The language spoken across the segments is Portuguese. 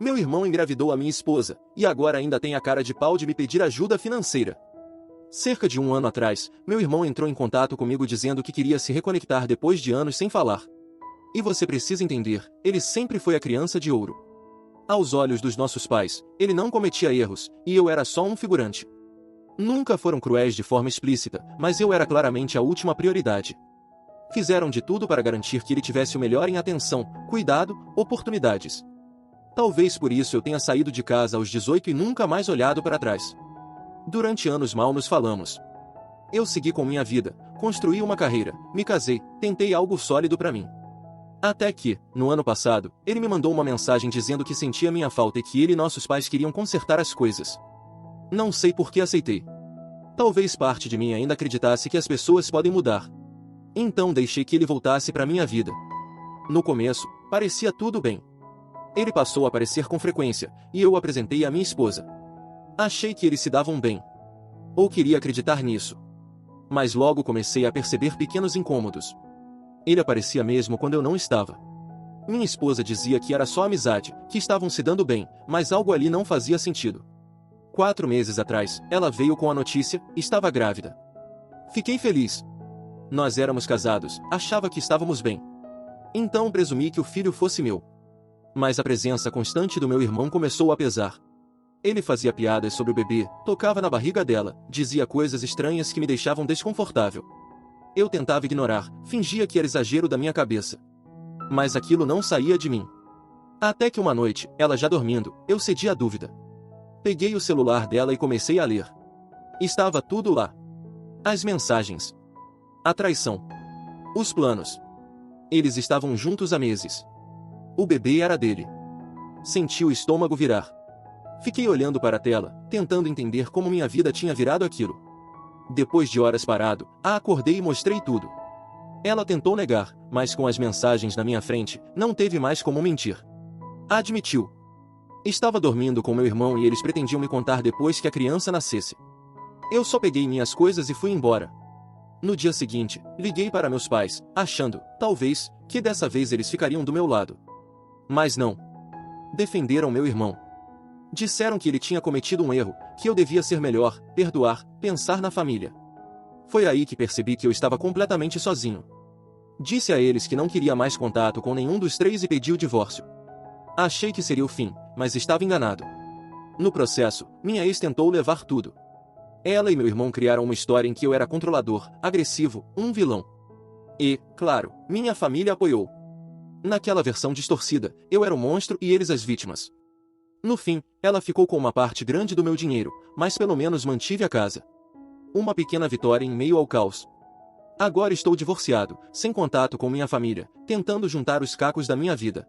Meu irmão engravidou a minha esposa, e agora ainda tem a cara de pau de me pedir ajuda financeira. Cerca de 1 ano atrás, meu irmão entrou em contato comigo dizendo que queria se reconectar depois de anos sem falar. E você precisa entender, ele sempre foi a criança de ouro. Aos olhos dos nossos pais, ele não cometia erros, e eu era só um figurante. Nunca foram cruéis de forma explícita, mas eu era claramente a última prioridade. Fizeram de tudo para garantir que ele tivesse o melhor em atenção, cuidado, oportunidades. Talvez por isso eu tenha saído de casa aos 18 e nunca mais olhado para trás. Durante anos mal nos falamos. Eu segui com minha vida, construí uma carreira, me casei, tentei algo sólido para mim. Até que, no ano passado, ele me mandou uma mensagem dizendo que sentia minha falta e que ele e nossos pais queriam consertar as coisas. Não sei por que aceitei. Talvez parte de mim ainda acreditasse que as pessoas podem mudar. Então deixei que ele voltasse para minha vida. No começo, parecia tudo bem. Ele passou a aparecer com frequência, e eu o apresentei à minha esposa. Achei que eles se davam bem. Ou queria acreditar nisso. Mas logo comecei a perceber pequenos incômodos. Ele aparecia mesmo quando eu não estava. Minha esposa dizia que era só amizade, que estavam se dando bem, mas algo ali não fazia sentido. 4 meses atrás, ela veio com a notícia, estava grávida. Fiquei feliz. Nós éramos casados, achava que estávamos bem. Então presumi que o filho fosse meu. Mas a presença constante do meu irmão começou a pesar. Ele fazia piadas sobre o bebê, tocava na barriga dela, dizia coisas estranhas que me deixavam desconfortável. Eu tentava ignorar, fingia que era exagero da minha cabeça. Mas aquilo não saía de mim. Até que uma noite, ela já dormindo, eu cedi à dúvida. Peguei o celular dela e comecei a ler. Estava tudo lá. As mensagens. A traição. Os planos. Eles estavam juntos há meses. O bebê era dele. Senti o estômago virar. Fiquei olhando para a tela, tentando entender como minha vida tinha virado aquilo. Depois de horas parado, a acordei e mostrei tudo. Ela tentou negar, mas com as mensagens na minha frente, não teve mais como mentir. Admitiu. Estava dormindo com meu irmão e eles pretendiam me contar depois que a criança nascesse. Eu só peguei minhas coisas e fui embora. No dia seguinte, liguei para meus pais, achando, talvez, que dessa vez eles ficariam do meu lado. Mas não. Defenderam meu irmão. Disseram que ele tinha cometido um erro, que eu devia ser melhor, perdoar, pensar na família. Foi aí que percebi que eu estava completamente sozinho. Disse a eles que não queria mais contato com nenhum dos 3 e pedi o divórcio. Achei que seria o fim, mas estava enganado. No processo, minha ex tentou levar tudo. Ela e meu irmão criaram uma história em que eu era controlador, agressivo, um vilão. E, claro, minha família apoiou. Naquela versão distorcida, eu era o monstro e eles as vítimas. No fim, ela ficou com uma parte grande do meu dinheiro, mas pelo menos mantive a casa. Uma pequena vitória em meio ao caos. Agora estou divorciado, sem contato com minha família, tentando juntar os cacos da minha vida.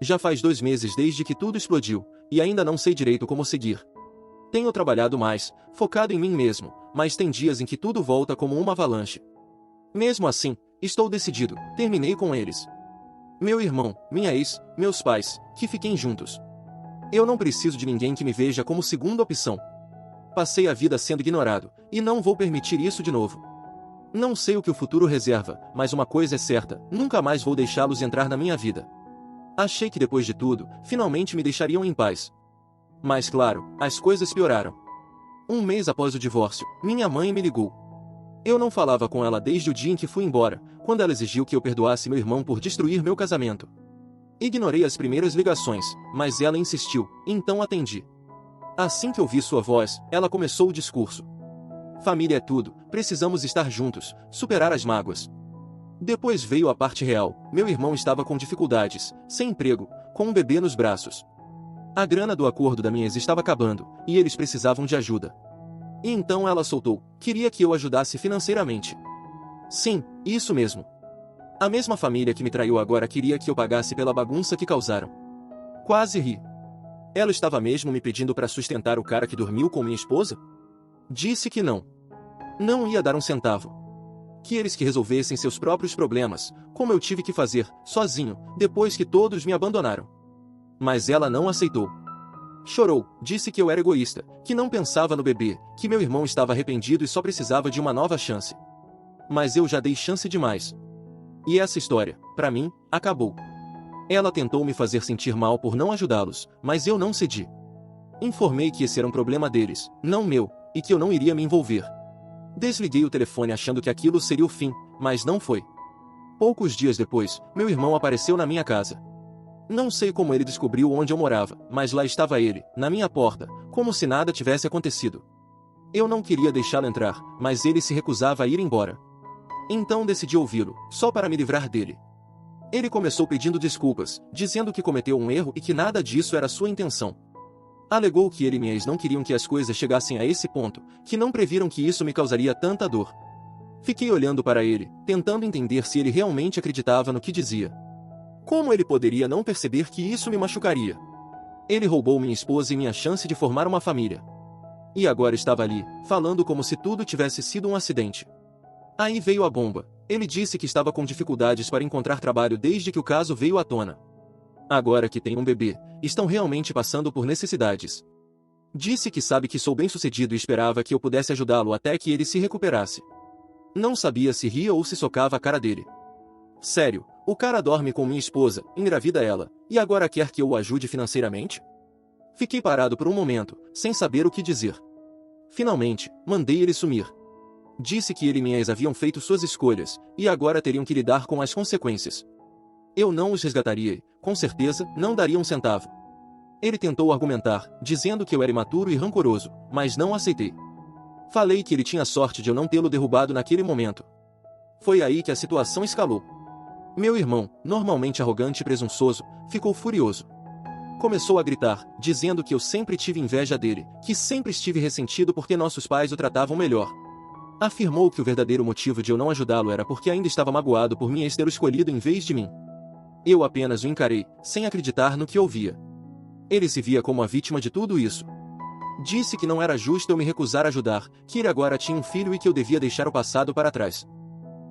Já faz 2 meses desde que tudo explodiu, e ainda não sei direito como seguir. Tenho trabalhado mais, focado em mim mesmo, mas tem dias em que tudo volta como uma avalanche. Mesmo assim, estou decidido, terminei com eles. Meu irmão, minha ex, meus pais, que fiquem juntos. Eu não preciso de ninguém que me veja como segunda opção. Passei a vida sendo ignorado, e não vou permitir isso de novo. Não sei o que o futuro reserva, mas uma coisa é certa, nunca mais vou deixá-los entrar na minha vida. Achei que depois de tudo, finalmente me deixariam em paz. Mas claro, as coisas pioraram. 1 mês após o divórcio, minha mãe me ligou. Eu não falava com ela desde o dia em que fui embora, quando ela exigiu que eu perdoasse meu irmão por destruir meu casamento. Ignorei as primeiras ligações, mas ela insistiu, então atendi. Assim que ouvi sua voz, ela começou o discurso. Família é tudo, precisamos estar juntos, superar as mágoas. Depois veio a parte real, meu irmão estava com dificuldades, sem emprego, com um bebê nos braços. A grana do acordo da minha ex estava acabando, e eles precisavam de ajuda. E então ela soltou, queria que eu ajudasse financeiramente. Sim, isso mesmo. A mesma família que me traiu agora queria que eu pagasse pela bagunça que causaram. Quase ri. Ela estava mesmo me pedindo para sustentar o cara que dormiu com minha esposa? Disse que não. Não ia dar um centavo. Que eles que resolvessem seus próprios problemas, como eu tive que fazer, sozinho, depois que todos me abandonaram. Mas ela não aceitou. Chorou, disse que eu era egoísta, que não pensava no bebê, que meu irmão estava arrependido e só precisava de uma nova chance. Mas eu já dei chance demais. E essa história, para mim, acabou. Ela tentou me fazer sentir mal por não ajudá-los, mas eu não cedi. Informei que esse era um problema deles, não meu, e que eu não iria me envolver. Desliguei o telefone achando que aquilo seria o fim, mas não foi. Poucos dias depois, meu irmão apareceu na minha casa. Não sei como ele descobriu onde eu morava, mas lá estava ele, na minha porta, como se nada tivesse acontecido. Eu não queria deixá-lo entrar, mas ele se recusava a ir embora. Então decidi ouvi-lo, só para me livrar dele. Ele começou pedindo desculpas, dizendo que cometeu um erro e que nada disso era sua intenção. Alegou que ele e minha ex não queriam que as coisas chegassem a esse ponto, que não previram que isso me causaria tanta dor. Fiquei olhando para ele, tentando entender se ele realmente acreditava no que dizia. Como ele poderia não perceber que isso me machucaria? Ele roubou minha esposa e minha chance de formar uma família. E agora estava ali, falando como se tudo tivesse sido um acidente. Aí veio a bomba. Ele disse que estava com dificuldades para encontrar trabalho desde que o caso veio à tona. Agora que tem um bebê, estão realmente passando por necessidades. Disse que sabe que sou bem-sucedido e esperava que eu pudesse ajudá-lo até que ele se recuperasse. Não sabia se ria ou se socava a cara dele. Sério, o cara dorme com minha esposa, engravida ela, e agora quer que eu o ajude financeiramente? Fiquei parado por um momento, sem saber o que dizer. Finalmente, mandei ele sumir. Disse que ele e minha ex haviam feito suas escolhas, e agora teriam que lidar com as consequências. Eu não os resgataria e, com certeza, não daria um centavo. Ele tentou argumentar, dizendo que eu era imaturo e rancoroso, mas não aceitei. Falei que ele tinha sorte de eu não tê-lo derrubado naquele momento. Foi aí que a situação escalou. Meu irmão, normalmente arrogante e presunçoso, ficou furioso. Começou a gritar, dizendo que eu sempre tive inveja dele, que sempre estive ressentido porque nossos pais o tratavam melhor. Afirmou que o verdadeiro motivo de eu não ajudá-lo era porque ainda estava magoado por minha ex ter o escolhido em vez de mim. Eu apenas o encarei, sem acreditar no que ouvia. Ele se via como a vítima de tudo isso. Disse que não era justo eu me recusar a ajudar, que ele agora tinha um filho e que eu devia deixar o passado para trás.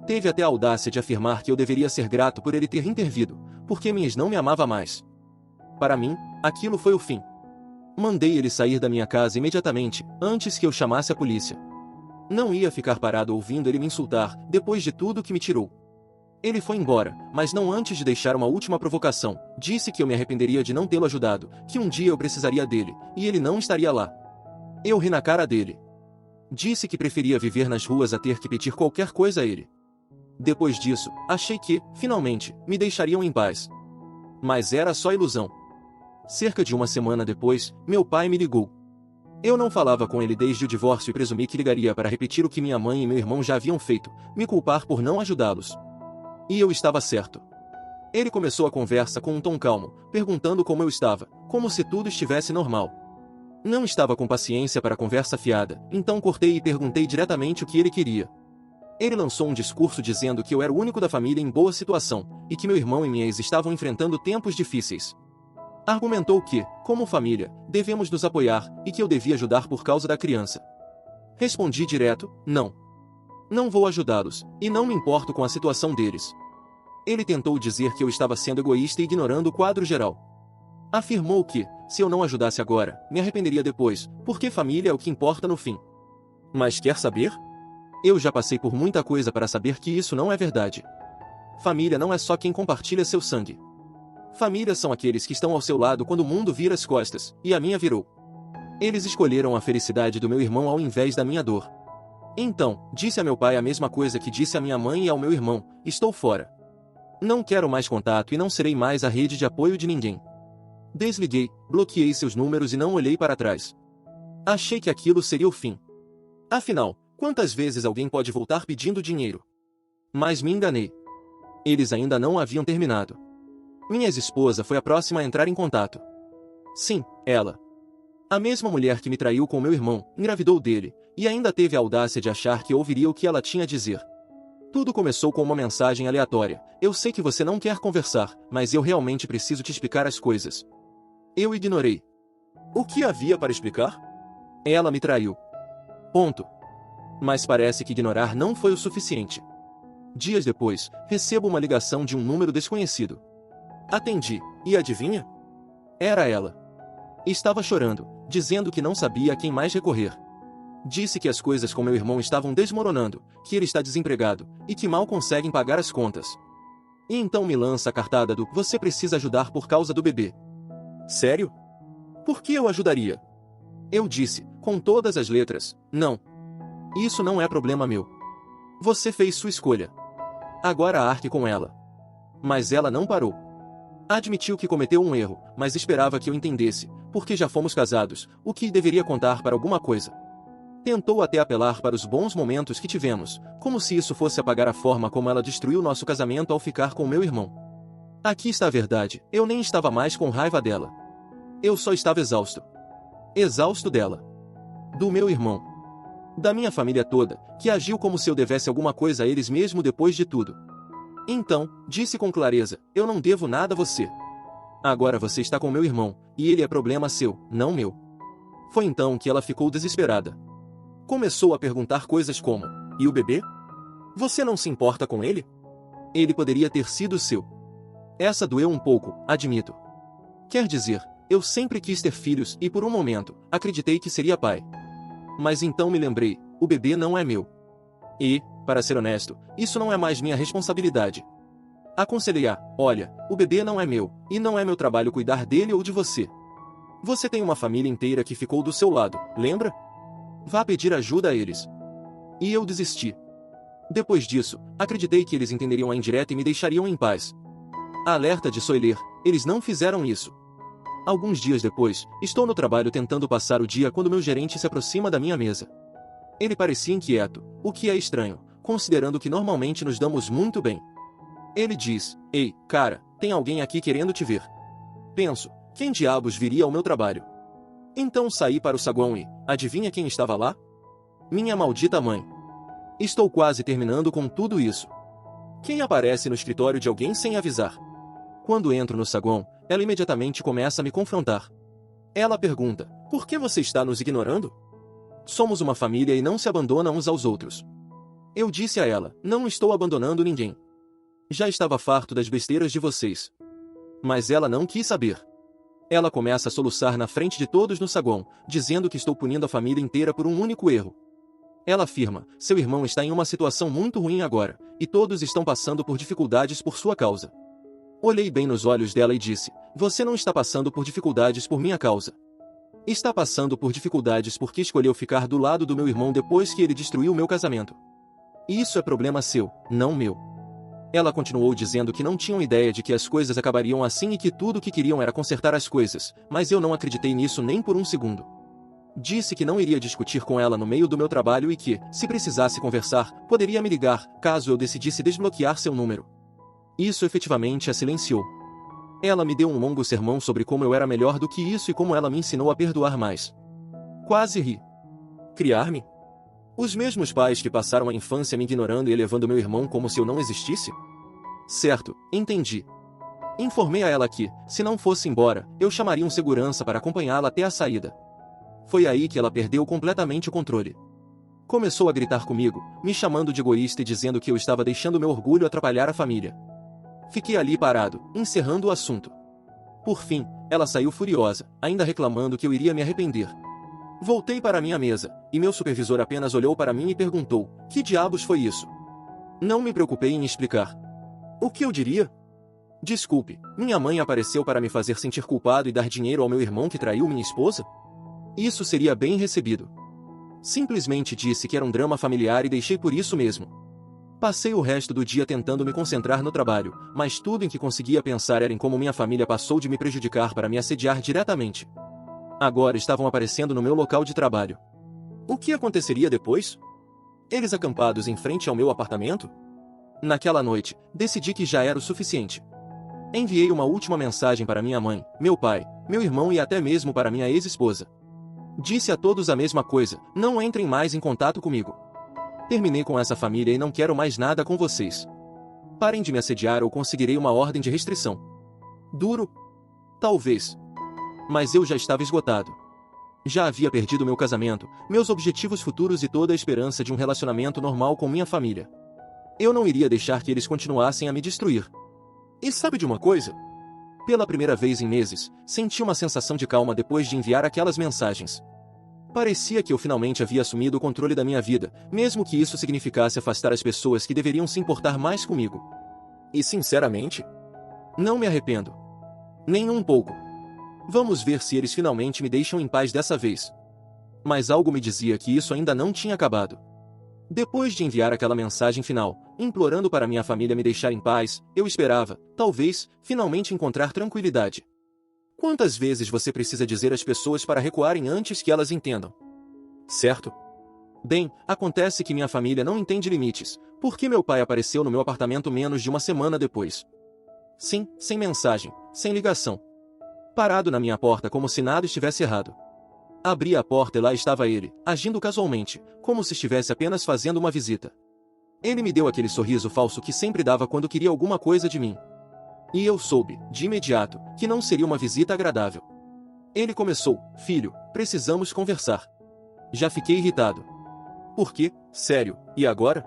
Teve até a audácia de afirmar que eu deveria ser grato por ele ter intervido, porque minha ex não me amava mais. Para mim, aquilo foi o fim. Mandei ele sair da minha casa imediatamente, antes que eu chamasse a polícia. Não ia ficar parado ouvindo ele me insultar, depois de tudo que me tirou. Ele foi embora, mas não antes de deixar uma última provocação. Disse que eu me arrependeria de não tê-lo ajudado, que um dia eu precisaria dele, e ele não estaria lá. Eu ri na cara dele. Disse que preferia viver nas ruas a ter que pedir qualquer coisa a ele. Depois disso, achei que, finalmente, me deixariam em paz. Mas era só ilusão. Cerca de uma semana depois, meu pai me ligou. Eu não falava com ele desde o divórcio e presumi que ligaria para repetir o que minha mãe e meu irmão já haviam feito, me culpar por não ajudá-los. E eu estava certo. Ele começou a conversa com um tom calmo, perguntando como eu estava, como se tudo estivesse normal. Não estava com paciência para a conversa fiada, então cortei e perguntei diretamente o que ele queria. Ele lançou um discurso dizendo que eu era o único da família em boa situação, e que meu irmão e minha ex estavam enfrentando tempos difíceis. Argumentou que, como família, devemos nos apoiar, e que eu devia ajudar por causa da criança. Respondi direto, não. Não vou ajudá-los, e não me importo com a situação deles. Ele tentou dizer que eu estava sendo egoísta e ignorando o quadro geral. Afirmou que, se eu não ajudasse agora, me arrependeria depois, porque família é o que importa no fim. Mas quer saber? Eu já passei por muita coisa para saber que isso não é verdade. Família não é só quem compartilha seu sangue. Família são aqueles que estão ao seu lado quando o mundo vira as costas, e a minha virou. Eles escolheram a felicidade do meu irmão ao invés da minha dor. Então, disse a meu pai a mesma coisa que disse a minha mãe e ao meu irmão, estou fora. Não quero mais contato e não serei mais a rede de apoio de ninguém. Desliguei, bloqueei seus números e não olhei para trás. Achei que aquilo seria o fim. Afinal, quantas vezes alguém pode voltar pedindo dinheiro? Mas me enganei. Eles ainda não haviam terminado. Minha ex-esposa foi a próxima a entrar em contato. Sim, ela. A mesma mulher que me traiu com meu irmão, engravidou dele, e ainda teve a audácia de achar que ouviria o que ela tinha a dizer. Tudo começou com uma mensagem aleatória. Eu sei que você não quer conversar, mas eu realmente preciso te explicar as coisas. Eu ignorei. O que havia para explicar? Ela me traiu. Ponto. Mas parece que ignorar não foi o suficiente. Dias depois, recebo uma ligação de um número desconhecido. Atendi, e adivinha? Era ela. Estava chorando, dizendo que não sabia a quem mais recorrer. Disse que as coisas com meu irmão estavam desmoronando, que ele está desempregado, e que mal conseguem pagar as contas. E então me lança a cartada do "você precisa ajudar por causa do bebê". Sério? Por que eu ajudaria? Eu disse, com todas as letras, não. Isso não é problema meu. Você fez sua escolha. Agora arque com ela. Mas ela não parou. Admitiu que cometeu um erro, mas esperava que eu entendesse, porque já fomos casados, o que deveria contar para alguma coisa. Tentou até apelar para os bons momentos que tivemos, como se isso fosse apagar a forma como ela destruiu nosso casamento ao ficar com meu irmão. Aqui está a verdade, eu nem estava mais com raiva dela. Eu só estava exausto. Exausto dela. Do meu irmão. Da minha família toda, que agiu como se eu devesse alguma coisa a eles mesmo depois de tudo. Então, disse com clareza, eu não devo nada a você. Agora você está com meu irmão, e ele é problema seu, não meu. Foi então que ela ficou desesperada. Começou a perguntar coisas como, e o bebê? Você não se importa com ele? Ele poderia ter sido seu. Essa doeu um pouco, admito. Quer dizer, eu sempre quis ter filhos e por um momento, acreditei que seria pai. Mas então me lembrei, o bebê não é meu. E, para ser honesto, isso não é mais minha responsabilidade. Aconselhei-a, olha, o bebê não é meu, e não é meu trabalho cuidar dele ou de você. Você tem uma família inteira que ficou do seu lado, lembra? Vá pedir ajuda a eles. E eu desisti. Depois disso, acreditei que eles entenderiam a indireta e me deixariam em paz. Alerta de Soiler, eles não fizeram isso. Alguns dias depois, estou no trabalho tentando passar o dia quando meu gerente se aproxima da minha mesa. Ele parecia inquieto, o que é estranho, considerando que normalmente nos damos muito bem. Ele diz, ei, cara, tem alguém aqui querendo te ver. Penso, quem diabos viria ao meu trabalho? Então saí para o saguão e, adivinha quem estava lá? Minha maldita mãe. Estou quase terminando com tudo isso. Quem aparece no escritório de alguém sem avisar? Quando entro no saguão, ela imediatamente começa a me confrontar. Ela pergunta, por que você está nos ignorando? Somos uma família e não se abandona uns aos outros. Eu disse a ela, não estou abandonando ninguém. Já estava farto das besteiras de vocês. Mas ela não quis saber. Ela começa a soluçar na frente de todos no saguão, dizendo que estou punindo a família inteira por um único erro. Ela afirma, seu irmão está em uma situação muito ruim agora, e todos estão passando por dificuldades por sua causa. Olhei bem nos olhos dela e disse, você não está passando por dificuldades por minha causa. Está passando por dificuldades porque escolheu ficar do lado do meu irmão depois que ele destruiu meu casamento. Isso é problema seu, não meu. Ela continuou dizendo que não tinham ideia de que as coisas acabariam assim e que tudo o que queriam era consertar as coisas, mas eu não acreditei nisso nem por um segundo. Disse que não iria discutir com ela no meio do meu trabalho e que, se precisasse conversar, poderia me ligar, caso eu decidisse desbloquear seu número. Isso efetivamente a silenciou. Ela me deu um longo sermão sobre como eu era melhor do que isso e como ela me ensinou a perdoar mais. Quase ri. Criar-me? Os mesmos pais que passaram a infância me ignorando e levando meu irmão como se eu não existisse? Certo, entendi. Informei a ela que, se não fosse embora, eu chamaria um segurança para acompanhá-la até a saída. Foi aí que ela perdeu completamente o controle. Começou a gritar comigo, me chamando de egoísta e dizendo que eu estava deixando meu orgulho atrapalhar a família. Fiquei ali parado, encerrando o assunto. Por fim, ela saiu furiosa, ainda reclamando que eu iria me arrepender. Voltei para minha mesa, e meu supervisor apenas olhou para mim e perguntou, que diabos foi isso? Não me preocupei em explicar. O que eu diria? Desculpe, minha mãe apareceu para me fazer sentir culpado e dar dinheiro ao meu irmão que traiu minha esposa? Isso seria bem recebido. Simplesmente disse que era um drama familiar e deixei por isso mesmo. Passei o resto do dia tentando me concentrar no trabalho, mas tudo em que conseguia pensar era em como minha família passou de me prejudicar para me assediar diretamente. Agora estavam aparecendo no meu local de trabalho. O que aconteceria depois? Eles acampados em frente ao meu apartamento? Naquela noite, decidi que já era o suficiente. Enviei uma última mensagem para minha mãe, meu pai, meu irmão e até mesmo para minha ex-esposa. Disse a todos a mesma coisa, não entrem mais em contato comigo. Terminei com essa família e não quero mais nada com vocês. Parem de me assediar ou conseguirei uma ordem de restrição. Duro? Talvez. Mas eu já estava esgotado. Já havia perdido meu casamento, meus objetivos futuros e toda a esperança de um relacionamento normal com minha família. Eu não iria deixar que eles continuassem a me destruir. E sabe de uma coisa? Pela primeira vez em meses, senti uma sensação de calma depois de enviar aquelas mensagens. Parecia que eu finalmente havia assumido o controle da minha vida, mesmo que isso significasse afastar as pessoas que deveriam se importar mais comigo. E sinceramente, não me arrependo. Nem um pouco. Vamos ver se eles finalmente me deixam em paz dessa vez. Mas algo me dizia que isso ainda não tinha acabado. Depois de enviar aquela mensagem final, implorando para minha família me deixar em paz, eu esperava, talvez, finalmente encontrar tranquilidade. Quantas vezes você precisa dizer às pessoas para recuarem antes que elas entendam? Certo? Bem, acontece que minha família não entende limites, porque meu pai apareceu no meu apartamento menos de uma semana depois. Sim, sem mensagem, sem ligação. Parado na minha porta como se nada estivesse errado. Abri a porta e lá estava ele, agindo casualmente, como se estivesse apenas fazendo uma visita. Ele me deu aquele sorriso falso que sempre dava quando queria alguma coisa de mim. E eu soube, de imediato, que não seria uma visita agradável. Ele começou: filho, precisamos conversar. Já fiquei irritado. Por quê? Sério, e agora?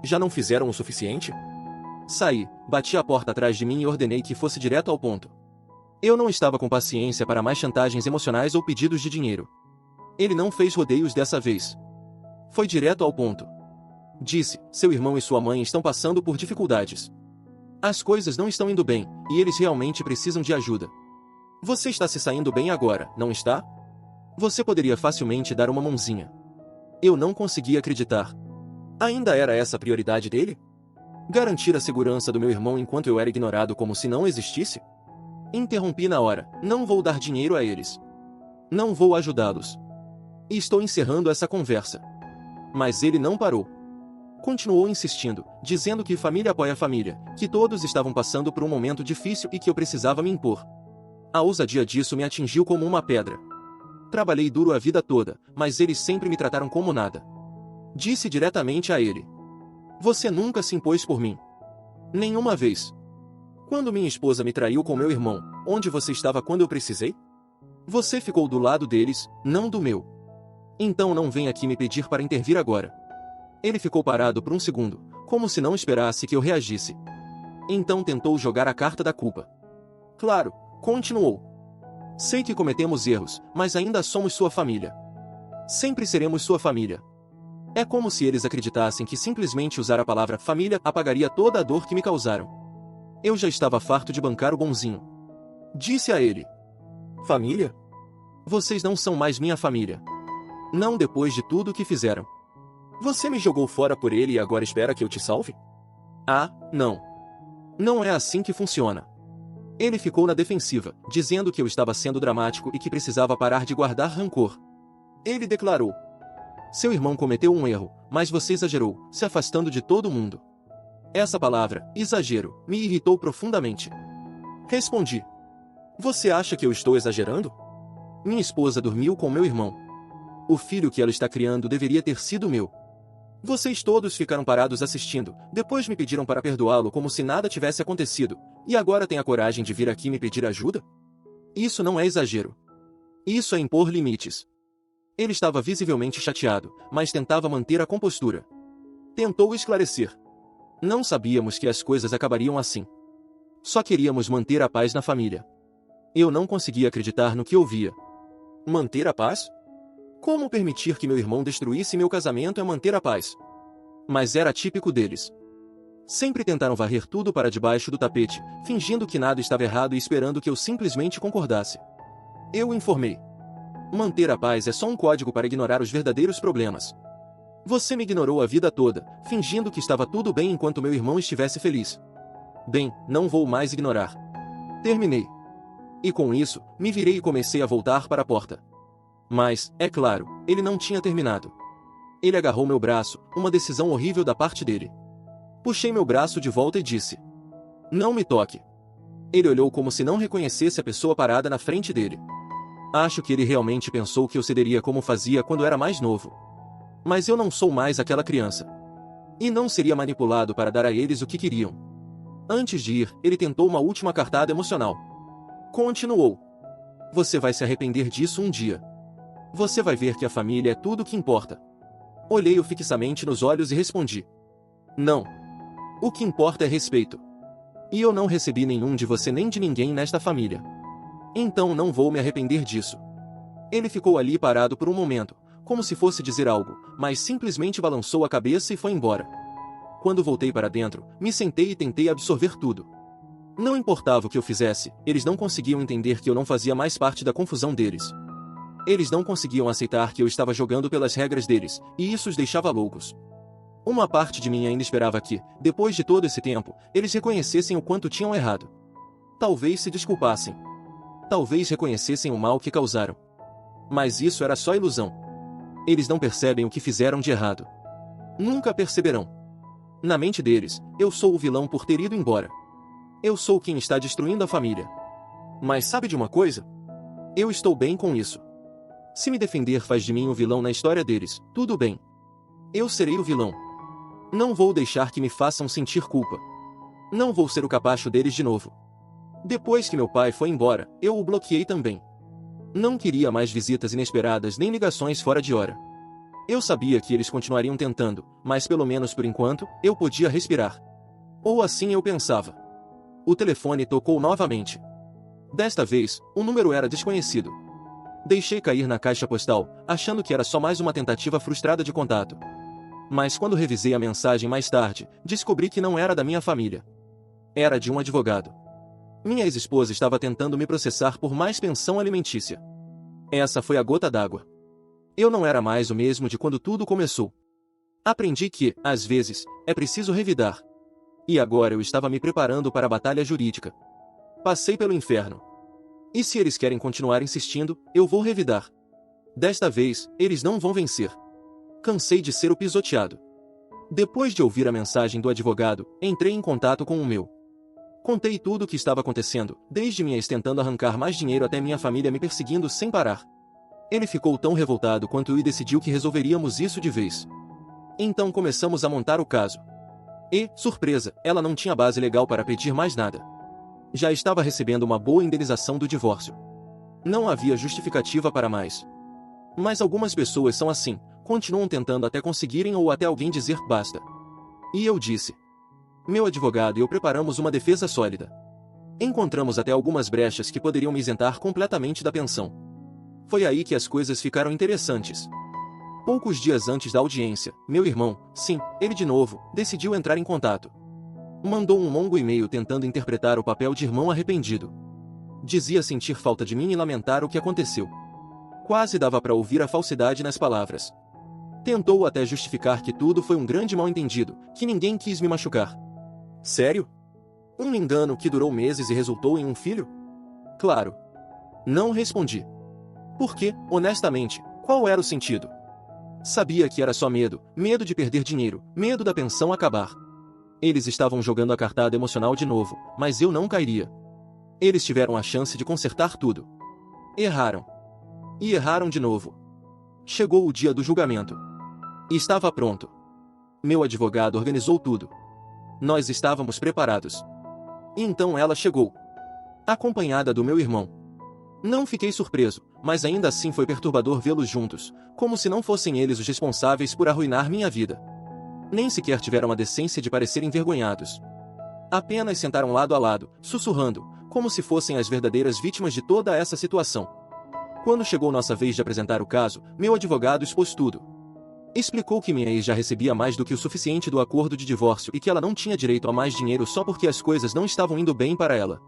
Já não fizeram o suficiente? Saí, bati a porta atrás de mim e ordenei que fosse direto ao ponto. Eu não estava com paciência para mais chantagens emocionais ou pedidos de dinheiro. Ele não fez rodeios dessa vez. Foi direto ao ponto. Disse: seu irmão e sua mãe estão passando por dificuldades. As coisas não estão indo bem, e eles realmente precisam de ajuda. Você está se saindo bem agora, não está? Você poderia facilmente dar uma mãozinha. Eu não conseguia acreditar. Ainda era essa a prioridade dele? Garantir a segurança do meu irmão enquanto eu era ignorado como se não existisse? Interrompi na hora: não vou dar dinheiro a eles. Não vou ajudá-los. E estou encerrando essa conversa. Mas ele não parou. Continuou insistindo, dizendo que família apoia família, que todos estavam passando por um momento difícil e que eu precisava me impor. A ousadia disso me atingiu como uma pedra. Trabalhei duro a vida toda, mas eles sempre me trataram como nada. Disse diretamente a ele: você nunca se impôs por mim. Nenhuma vez. Quando minha esposa me traiu com meu irmão, onde você estava quando eu precisei? Você ficou do lado deles, não do meu. Então não venha aqui me pedir para intervir agora. Ele ficou parado por um segundo, como se não esperasse que eu reagisse. Então tentou jogar a carta da culpa. Claro, continuou. Sei que cometemos erros, mas ainda somos sua família. Sempre seremos sua família. É como se eles acreditassem que simplesmente usar a palavra família apagaria toda a dor que me causaram. Eu já estava farto de bancar o bonzinho. Disse a ele: família? Vocês não são mais minha família. Não depois de tudo o que fizeram. Você me jogou fora por ele e agora espera que eu te salve? Ah, não. Não é assim que funciona. Ele ficou na defensiva, dizendo que eu estava sendo dramático e que precisava parar de guardar rancor. Ele declarou: seu irmão cometeu um erro, mas você exagerou, se afastando de todo mundo. Essa palavra, exagero, me irritou profundamente. Respondi: você acha que eu estou exagerando? Minha esposa dormiu com meu irmão. O filho que ela está criando deveria ter sido meu. Vocês todos ficaram parados assistindo, depois me pediram para perdoá-lo como se nada tivesse acontecido, e agora tem a coragem de vir aqui me pedir ajuda? Isso não é exagero. Isso é impor limites. Ele estava visivelmente chateado, mas tentava manter a compostura. Tentou esclarecer. Não sabíamos que as coisas acabariam assim. Só queríamos manter a paz na família. Eu não conseguia acreditar no que ouvia. Manter a paz? Como permitir que meu irmão destruísse meu casamento é manter a paz? Mas era típico deles. Sempre tentaram varrer tudo para debaixo do tapete, fingindo que nada estava errado e esperando que eu simplesmente concordasse. Eu informei: manter a paz é só um código para ignorar os verdadeiros problemas. Você me ignorou a vida toda, fingindo que estava tudo bem enquanto meu irmão estivesse feliz. Bem, não vou mais ignorar. Terminei. E com isso, me virei e comecei a voltar para a porta. Mas, é claro, ele não tinha terminado. Ele agarrou meu braço, uma decisão horrível da parte dele. Puxei meu braço de volta e disse: não me toque. Ele olhou como se não reconhecesse a pessoa parada na frente dele. Acho que ele realmente pensou que eu cederia como fazia quando era mais novo. Mas eu não sou mais aquela criança. E não seria manipulado para dar a eles o que queriam. Antes de ir, ele tentou uma última cartada emocional. Continuou: você vai se arrepender disso um dia. Você vai ver que a família é tudo o que importa. Olhei-o fixamente nos olhos e respondi: não. O que importa é respeito. E eu não recebi nenhum de você nem de ninguém nesta família. Então não vou me arrepender disso. Ele ficou ali parado por um momento, como se fosse dizer algo, mas simplesmente balançou a cabeça e foi embora. Quando voltei para dentro, me sentei e tentei absorver tudo. Não importava o que eu fizesse, eles não conseguiam entender que eu não fazia mais parte da confusão deles. Eles não conseguiam aceitar que eu estava jogando pelas regras deles, e isso os deixava loucos. Uma parte de mim ainda esperava que, depois de todo esse tempo, eles reconhecessem o quanto tinham errado. Talvez se desculpassem. Talvez reconhecessem o mal que causaram. Mas isso era só ilusão. Eles não percebem o que fizeram de errado. Nunca perceberão. Na mente deles, eu sou o vilão por ter ido embora. Eu sou quem está destruindo a família. Mas sabe de uma coisa? Eu estou bem com isso. Se me defender faz de mim o vilão na história deles, tudo bem. Eu serei o vilão. Não vou deixar que me façam sentir culpa. Não vou ser o capacho deles de novo. Depois que meu pai foi embora, eu o bloqueei também. Não queria mais visitas inesperadas nem ligações fora de hora. Eu sabia que eles continuariam tentando, mas pelo menos por enquanto, eu podia respirar. Ou assim eu pensava. O telefone tocou novamente. Desta vez, o número era desconhecido. Deixei cair na caixa postal, achando que era só mais uma tentativa frustrada de contato. Mas quando revisei a mensagem mais tarde, descobri que não era da minha família. Era de um advogado. Minha ex-esposa estava tentando me processar por mais pensão alimentícia. Essa foi a gota d'água. Eu não era mais o mesmo de quando tudo começou. Aprendi que, às vezes, é preciso revidar. E agora eu estava me preparando para a batalha jurídica. Passei pelo inferno. E se eles querem continuar insistindo, eu vou revidar. Desta vez, eles não vão vencer. Cansei de ser o pisoteado. Depois de ouvir a mensagem do advogado, entrei em contato com o meu. Contei tudo o que estava acontecendo, desde minha ex tentando arrancar mais dinheiro até minha família me perseguindo sem parar. Ele ficou tão revoltado quanto eu e decidiu que resolveríamos isso de vez. Então começamos a montar o caso. E, surpresa, ela não tinha base legal para pedir mais nada. Já estava recebendo uma boa indenização do divórcio. Não havia justificativa para mais. Mas algumas pessoas são assim, continuam tentando até conseguirem ou até alguém dizer basta. E eu disse. Meu advogado e eu preparamos uma defesa sólida. Encontramos até algumas brechas que poderiam me isentar completamente da pensão. Foi aí que as coisas ficaram interessantes. Poucos dias antes da audiência, meu irmão, sim, ele de novo, decidiu entrar em contato. Mandou um longo e-mail tentando interpretar o papel de irmão arrependido. Dizia sentir falta de mim e lamentar o que aconteceu. Quase dava para ouvir a falsidade nas palavras. Tentou até justificar que tudo foi um grande mal-entendido, que ninguém quis me machucar. Sério? Um engano que durou meses e resultou em um filho? Claro. Não respondi. Porque, honestamente, qual era o sentido? Sabia que era só medo, medo de perder dinheiro, medo da pensão acabar. Eles estavam jogando a cartada emocional de novo, mas eu não cairia. Eles tiveram a chance de consertar tudo. Erraram. E erraram de novo. Chegou o dia do julgamento. Estava pronto. Meu advogado organizou tudo. Nós estávamos preparados. E então ela chegou. Acompanhada do meu irmão. Não fiquei surpreso, mas ainda assim foi perturbador vê-los juntos, como se não fossem eles os responsáveis por arruinar minha vida. Nem sequer tiveram a decência de parecer envergonhados. Apenas sentaram lado a lado, sussurrando, como se fossem as verdadeiras vítimas de toda essa situação. Quando chegou nossa vez de apresentar o caso, meu advogado expôs tudo. Explicou que minha ex já recebia mais do que o suficiente do acordo de divórcio e que ela não tinha direito a mais dinheiro só porque as coisas não estavam indo bem para ela.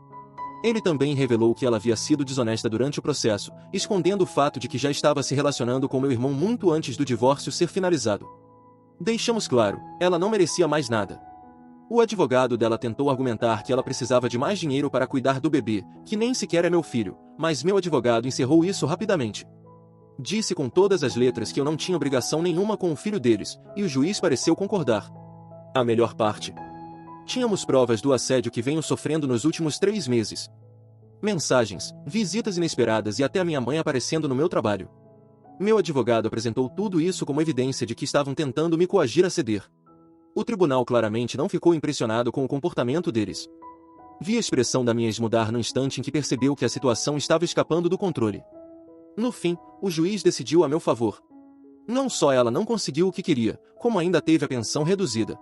Ele também revelou que ela havia sido desonesta durante o processo, escondendo o fato de que já estava se relacionando com meu irmão muito antes do divórcio ser finalizado. Deixamos claro, ela não merecia mais nada. O advogado dela tentou argumentar que ela precisava de mais dinheiro para cuidar do bebê, que nem sequer é meu filho, mas meu advogado encerrou isso rapidamente. Disse com todas as letras que eu não tinha obrigação nenhuma com o filho deles, e o juiz pareceu concordar. A melhor parte. Tínhamos provas do assédio que venho sofrendo nos últimos 3 meses. Mensagens, visitas inesperadas e até a minha mãe aparecendo no meu trabalho. Meu advogado apresentou tudo isso como evidência de que estavam tentando me coagir a ceder. O tribunal claramente não ficou impressionado com o comportamento deles. Vi a expressão da minha ex mudar no instante em que percebeu que a situação estava escapando do controle. No fim, o juiz decidiu a meu favor. Não só ela não conseguiu o que queria, como ainda teve a pensão reduzida.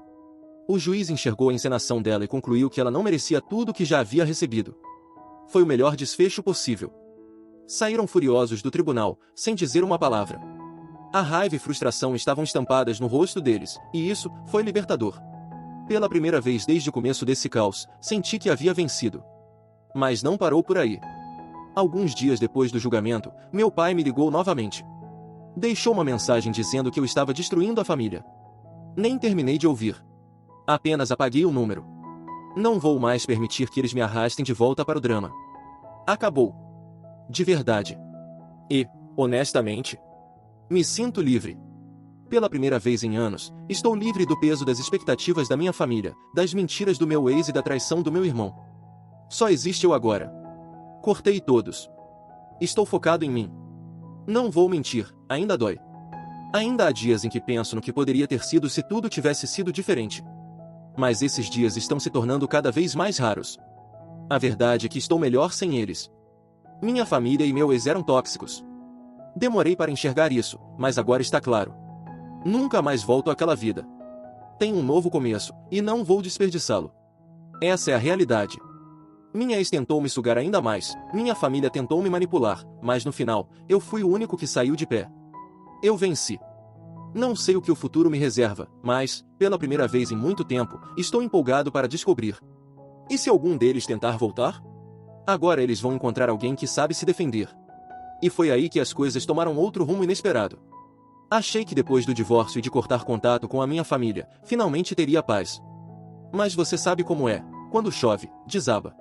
O juiz enxergou a encenação dela e concluiu que ela não merecia tudo o que já havia recebido. Foi o melhor desfecho possível. Saíram furiosos do tribunal, sem dizer uma palavra. A raiva e frustração estavam estampadas no rosto deles, e isso foi libertador. Pela primeira vez desde o começo desse caos, senti que havia vencido. Mas não parou por aí. Alguns dias depois do julgamento, meu pai me ligou novamente. Deixou uma mensagem dizendo que eu estava destruindo a família. Nem terminei de ouvir. Apenas apaguei o número. Não vou mais permitir que eles me arrastem de volta para o drama. Acabou. De verdade. E, honestamente, me sinto livre. Pela primeira vez em anos, estou livre do peso das expectativas da minha família, das mentiras do meu ex e da traição do meu irmão. Só existe eu agora. Cortei todos. Estou focado em mim. Não vou mentir, ainda dói. Ainda há dias em que penso no que poderia ter sido se tudo tivesse sido diferente. Mas esses dias estão se tornando cada vez mais raros. A verdade é que estou melhor sem eles. Minha família e meu ex eram tóxicos. Demorei para enxergar isso, mas agora está claro. Nunca mais volto àquela vida. Tenho um novo começo, e não vou desperdiçá-lo. Essa é a realidade. Minha ex tentou me sugar ainda mais, minha família tentou me manipular, mas no final, eu fui o único que saiu de pé. Eu venci. Não sei o que o futuro me reserva, mas, pela primeira vez em muito tempo, estou empolgado para descobrir. E se algum deles tentar voltar? Agora eles vão encontrar alguém que sabe se defender. E foi aí que as coisas tomaram outro rumo inesperado. Achei que depois do divórcio e de cortar contato com a minha família, finalmente teria paz. Mas você sabe como é, quando chove, desaba.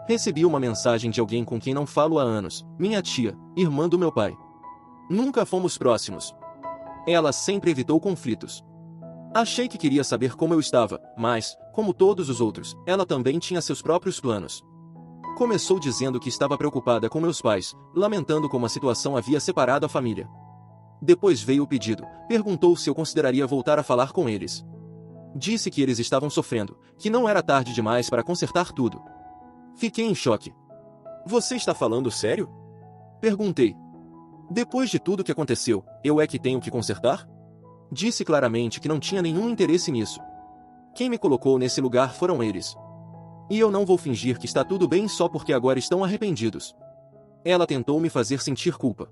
Recebi uma mensagem de alguém com quem não falo há anos, minha tia, irmã do meu pai. Nunca fomos próximos. Ela sempre evitou conflitos. Achei que queria saber como eu estava, mas, como todos os outros, ela também tinha seus próprios planos. Começou dizendo que estava preocupada com meus pais, lamentando como a situação havia separado a família. Depois veio o pedido, perguntou se eu consideraria voltar a falar com eles. Disse que eles estavam sofrendo, que não era tarde demais para consertar tudo. Fiquei em choque. Você está falando sério? Perguntei. Depois de tudo que aconteceu, eu é que tenho que consertar? Disse claramente que não tinha nenhum interesse nisso. Quem me colocou nesse lugar foram eles. E eu não vou fingir que está tudo bem só porque agora estão arrependidos. Ela tentou me fazer sentir culpa.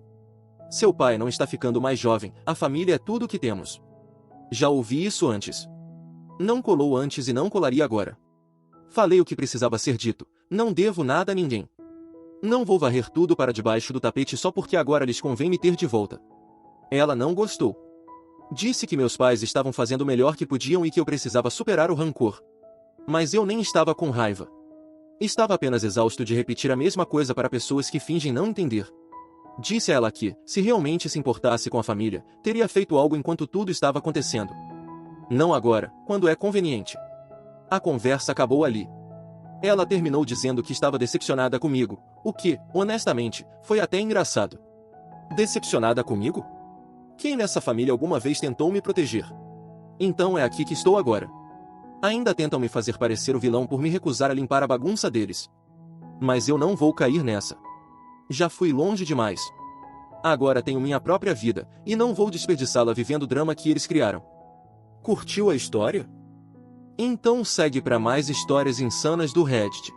Seu pai não está ficando mais jovem, a família é tudo o que temos. Já ouvi isso antes. Não colou antes e não colaria agora. Falei o que precisava ser dito, não devo nada a ninguém. Não vou varrer tudo para debaixo do tapete só porque agora lhes convém me ter de volta. Ela não gostou. Disse que meus pais estavam fazendo o melhor que podiam e que eu precisava superar o rancor. Mas eu nem estava com raiva. Estava apenas exausto de repetir a mesma coisa para pessoas que fingem não entender. Disse a ela que, se realmente se importasse com a família, teria feito algo enquanto tudo estava acontecendo. Não agora, quando é conveniente. A conversa acabou ali. Ela terminou dizendo que estava decepcionada comigo, o que, honestamente, foi até engraçado. Decepcionada comigo? Quem nessa família alguma vez tentou me proteger? Então é aqui que estou agora. Ainda tentam me fazer parecer o vilão por me recusar a limpar a bagunça deles. Mas eu não vou cair nessa. Já fui longe demais. Agora tenho minha própria vida, e não vou desperdiçá-la vivendo o drama que eles criaram. Curtiu a história? Então segue para mais histórias insanas do Reddit.